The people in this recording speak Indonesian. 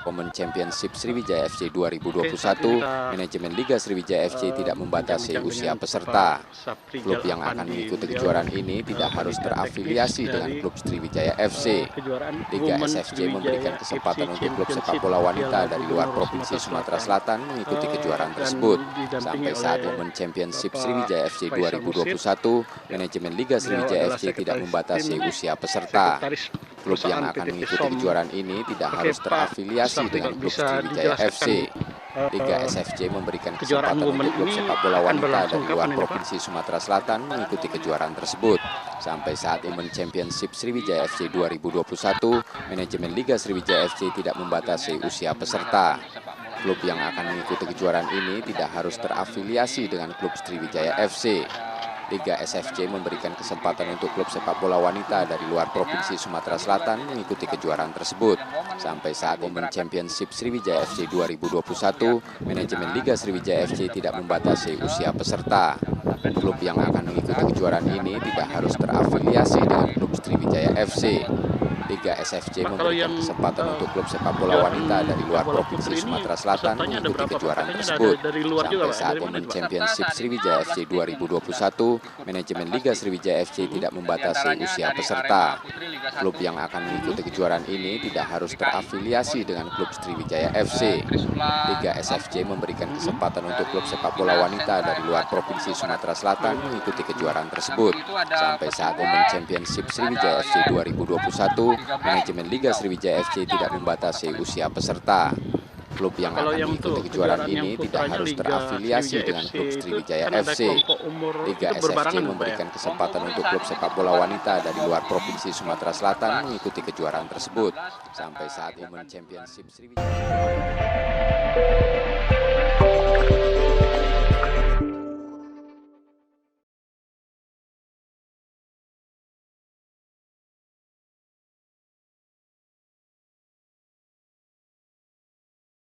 Women Championship Sriwijaya FC 2021, manajemen Liga Sriwijaya FC tidak membatasi usia peserta. Klub yang akan mengikuti kejuaraan ini tidak harus terafiliasi dengan klub Sriwijaya FC. Liga SFC memberikan kesempatan untuk klub sepak bola wanita dari luar Provinsi Sumatera Selatan mengikuti kejuaraan tersebut. Sampai saat Women Championship Sriwijaya FC 2021, manajemen Liga Sriwijaya FC tidak membatasi usia peserta. Klub yang akan mengikuti kejuaraan ini tidak harus terafiliasi dengan klub Sriwijaya FC. Liga SFC memberikan kesempatan untuk klub sepak bola wanita dari luar Provinsi Sumatera Selatan mengikuti kejuaraan tersebut. Sampai saat Women Championship Sriwijaya FC 2021, manajemen Liga Sriwijaya FC tidak membatasi usia peserta. Klub yang akan mengikuti kejuaraan ini tidak harus terafiliasi dengan klub Sriwijaya FC. Liga SFC memberikan kesempatan untuk klub sepak bola wanita dari luar Provinsi Sumatera Selatan mengikuti kejuaraan tersebut. Sampai saat Women Championship Sriwijaya FC 2021, manajemen Liga Sriwijaya FC tidak membatasi usia peserta. Klub yang akan mengikuti kejuaraan ini tidak harus terafiliasi dengan klub Sriwijaya FC. Liga SFC memberikan kesempatan untuk klub sepak bola wanita dari luar Provinsi Sumatera Selatan mengikuti kejuaraan tersebut. Sampai saat Women Championship Sriwijaya FC 2021, manajemen Liga Sriwijaya FC tidak membatasi usia peserta. Klub yang akan mengikuti kejuaraan ini tidak harus terafiliasi dengan klub Sriwijaya FC. Liga SFC memberikan kesempatan untuk klub sepak bola wanita dari luar Provinsi Sumatera Selatan mengikuti kejuaraan tersebut. Sampai saat Women Championship Sriwijaya FC 2021, manajemen Liga Sriwijaya FC tidak membatasi usia peserta. Klub yang akan mengikuti kejuaraan ini tidak harus terafiliasi dengan klub Sriwijaya FC. Liga SFC memberikan kesempatan untuk klub sepak bola wanita dari luar Provinsi Sumatera Selatan mengikuti kejuaraan tersebut. Sampai saat Women Championship Sriwijaya